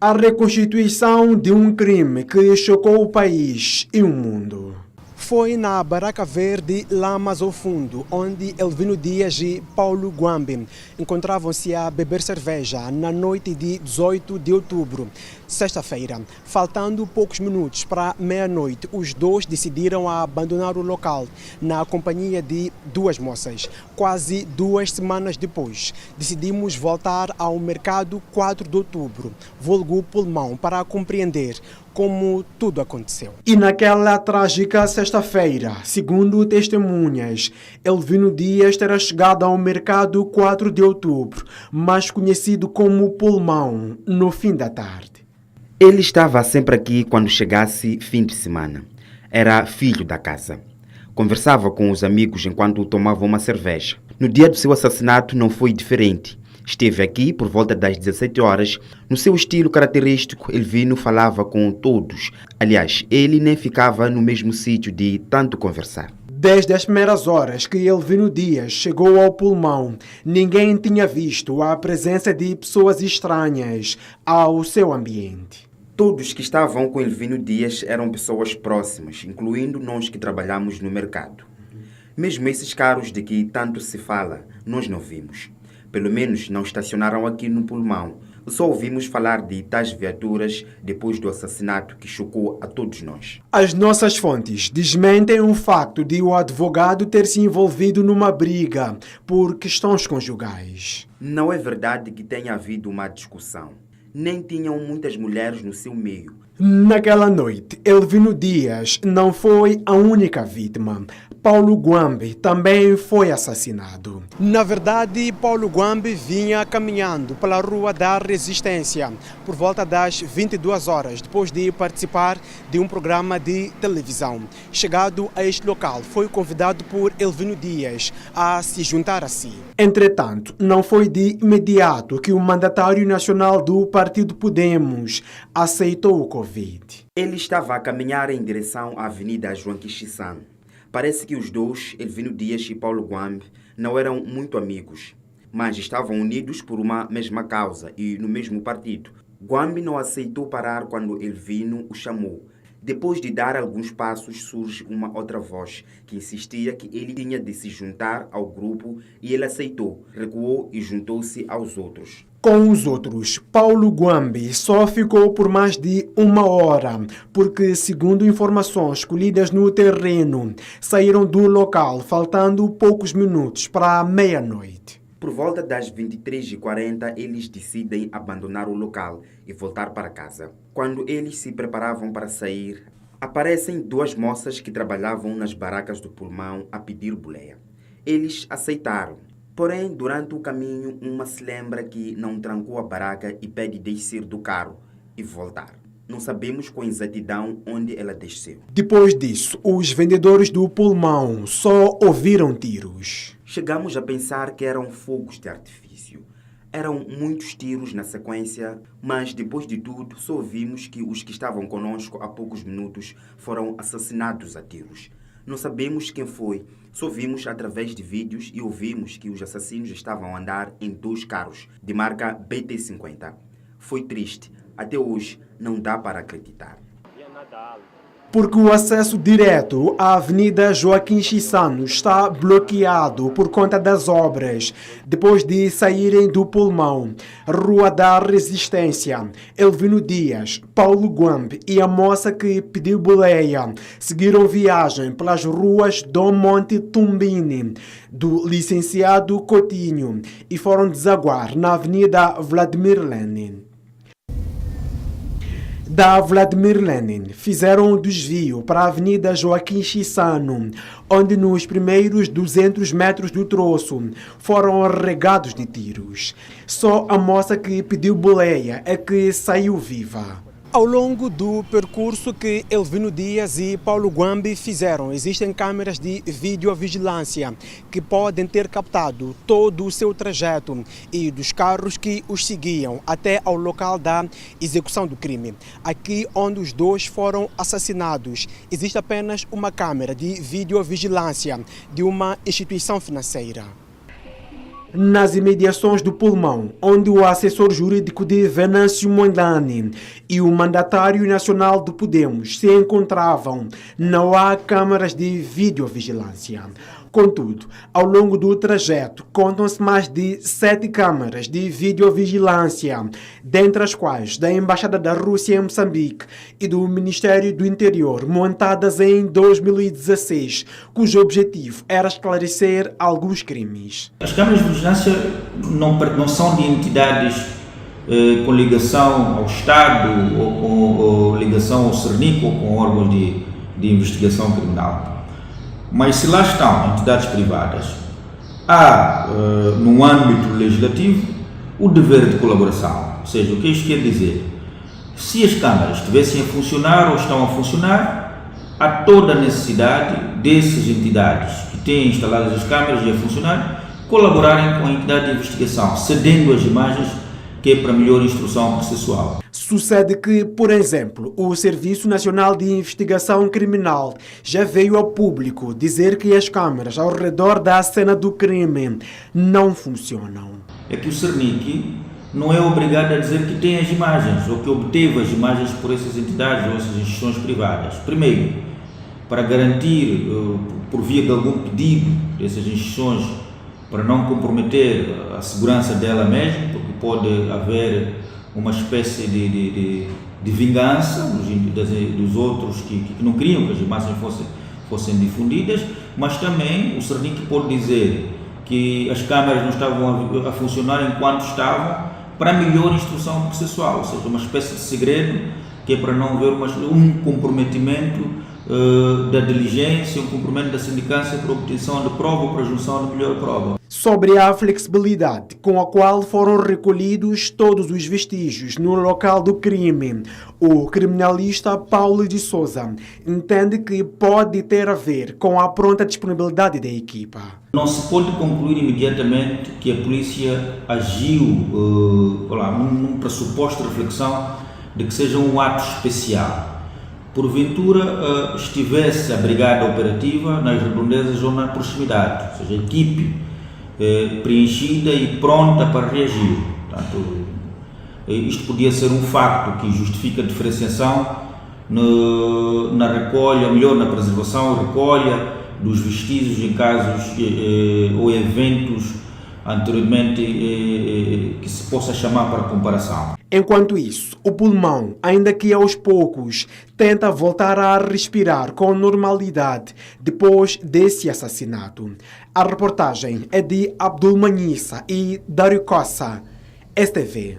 A reconstituição de um crime que chocou o país e o mundo. Foi na Barraca Verde, Lamas ao Fundo, onde Elvino Dias e Paulo Guambi encontravam-se a beber cerveja na noite de 18 de outubro, sexta-feira. Faltando poucos minutos para meia-noite, os dois decidiram abandonar o local na companhia de duas moças. Quase 2 semanas depois, decidimos voltar ao mercado 4 de outubro, vulgo Pulmão, para compreender como tudo aconteceu. E naquela trágica sexta-feira, segundo testemunhas, Elvino Dias terá chegado ao mercado 4 de outubro, mais conhecido como Pulmão, no fim da tarde. Ele estava sempre aqui quando chegasse fim de semana. Era filho da casa. Conversava com os amigos enquanto tomava uma cerveja. No dia do seu assassinato não foi diferente. Esteve aqui por volta das 17 horas. No seu estilo característico, Elvino falava com todos. Aliás, ele nem ficava no mesmo sítio de tanto conversar. Desde as primeiras horas que Elvino Dias chegou ao Pulmão, ninguém tinha visto a presença de pessoas estranhas ao seu ambiente. Todos que estavam com Elvino Dias eram pessoas próximas, incluindo nós que trabalhamos no mercado. Mesmo esses carros de que tanto se fala, nós não vimos. Pelo menos não estacionaram aqui no Pulmão. Só ouvimos falar de tais viaturas depois do assassinato que chocou a todos nós. As nossas fontes desmentem o facto de o advogado ter se envolvido numa briga por questões conjugais. Não é verdade que tenha havido uma discussão. Nem tinham muitas mulheres no seu meio. Naquela noite, Elvino Dias não foi a única vítima. Paulo Guambi também foi assassinado. Na verdade, Paulo Guambi vinha caminhando pela Rua da Resistência por volta das 22 horas, depois de participar de um programa de televisão. Chegado a este local, foi convidado por Elvino Dias a se juntar a si. Entretanto, não foi de imediato que o mandatário nacional do Partido Podemos aceitou o convite. Ele estava a caminhar em direção à Avenida João Quixissano. Parece que os dois, Elvino Dias e Paulo Guambi, não eram muito amigos, mas estavam unidos por uma mesma causa e no mesmo partido. Guambi não aceitou parar quando Elvino o chamou. Depois de dar alguns passos, surge uma outra voz que insistia que ele tinha de se juntar ao grupo e ele aceitou, recuou e juntou-se aos outros. Com os outros, Paulo Guambi só ficou por mais de 1 hora, porque, segundo informações colhidas no terreno, saíram do local faltando poucos minutos para a meia-noite. Por volta das 23h40, eles decidem abandonar o local e voltar para casa. Quando eles se preparavam para sair, aparecem 2 moças que trabalhavam nas barracas do Pulmão a pedir boleia. Eles aceitaram. Porém, durante o caminho, uma se lembra que não trancou a barraca e pede descer do carro e voltar. Não sabemos com exatidão onde ela desceu. Depois disso, os vendedores do Pulmão só ouviram tiros. Chegamos a pensar que eram fogos de artifício. Eram muitos tiros na sequência, mas depois de tudo, só vimos que os que estavam conosco há poucos minutos foram assassinados a tiros. Não sabemos quem foi, só vimos através de vídeos e ouvimos que os assassinos estavam a andar em 2 carros de marca BT-50. Foi triste, até hoje não dá para acreditar. Porque o acesso direto à Avenida Joaquim Chissano está bloqueado por conta das obras. Depois de saírem do Pulmão, Rua da Resistência, Elvino Dias, Paulo Guambi e a moça que pediu boleia seguiram viagem pelas ruas Dom Monte Tumbini, do Licenciado Coutinho, e foram desaguar na Avenida Vladimir Lenin. Da Vladimir Lenin, fizeram o desvio para a Avenida Joaquim Chissano, onde nos primeiros 200 metros do troço foram regados de tiros. Só a moça que pediu boleia é que saiu viva. Ao longo do percurso que Elvino Dias e Paulo Guambi fizeram, existem câmeras de videovigilância que podem ter captado todo o seu trajeto e dos carros que os seguiam até ao local da execução do crime. Aqui onde os dois foram assassinados, existe apenas uma câmera de videovigilância de uma instituição financeira. Nas imediações do Pulmão, onde o assessor jurídico de Venâncio Mondlane e o mandatário nacional do Podemos se encontravam, não há câmaras de videovigilância. Contudo, ao longo do trajeto, contam-se mais de 7 câmaras de videovigilância, dentre as quais da Embaixada da Rússia em Moçambique e do Ministério do Interior, montadas em 2016, cujo objetivo era esclarecer alguns crimes. As câmaras de vigilância não são de entidades com ligação ao Estado ou ligação ao Cernic ou com órgãos de investigação criminal. Mas se lá estão entidades privadas, há no âmbito legislativo o dever de colaboração. Ou seja, o que isto quer dizer? Se as câmaras estivessem a funcionar ou estão a funcionar, há toda a necessidade dessas entidades que têm instaladas as câmaras e a funcionar, colaborarem com a entidade de investigação, cedendo as imagens que é para melhor instrução processual. Sucede que, por exemplo, o Serviço Nacional de Investigação Criminal já veio ao público dizer que as câmaras ao redor da cena do crime não funcionam. É que o Cernic não é obrigado a dizer que tem as imagens ou que obteve as imagens por essas entidades ou essas instituições privadas. Primeiro, para garantir, por via de algum pedido dessas instituições, para não comprometer a segurança dela mesma, porque pode haver uma espécie de vingança dos outros que não queriam que as imagens fossem difundidas, mas também o Cernic pode dizer que as câmaras não estavam a funcionar enquanto estavam para melhor instrução processual, ou seja, uma espécie de segredo que é para não haver um comprometimento da diligência, um cumprimento da sindicância para obtenção de prova ou para a junção de melhor prova. Sobre a flexibilidade com a qual foram recolhidos todos os vestígios no local do crime, o criminalista Paulo de Souza entende que pode ter a ver com a pronta disponibilidade da equipa. Não se pode concluir imediatamente que a polícia agiu num pressuposto de reflexão de que seja um ato especial. Porventura estivesse a brigada operativa nas redondezas ou na proximidade, ou seja, a equipe preenchida e pronta para reagir. Portanto, isto podia ser um facto que justifica a diferenciação na recolha, ou melhor, na preservação e recolha dos vestígios em casos ou eventos anteriormente que se possa chamar para comparação. Enquanto isso, o Pulmão, ainda que aos poucos, tenta voltar a respirar com normalidade depois desse assassinato. A reportagem é de Abdul Manissa e Dário Cossa, STV.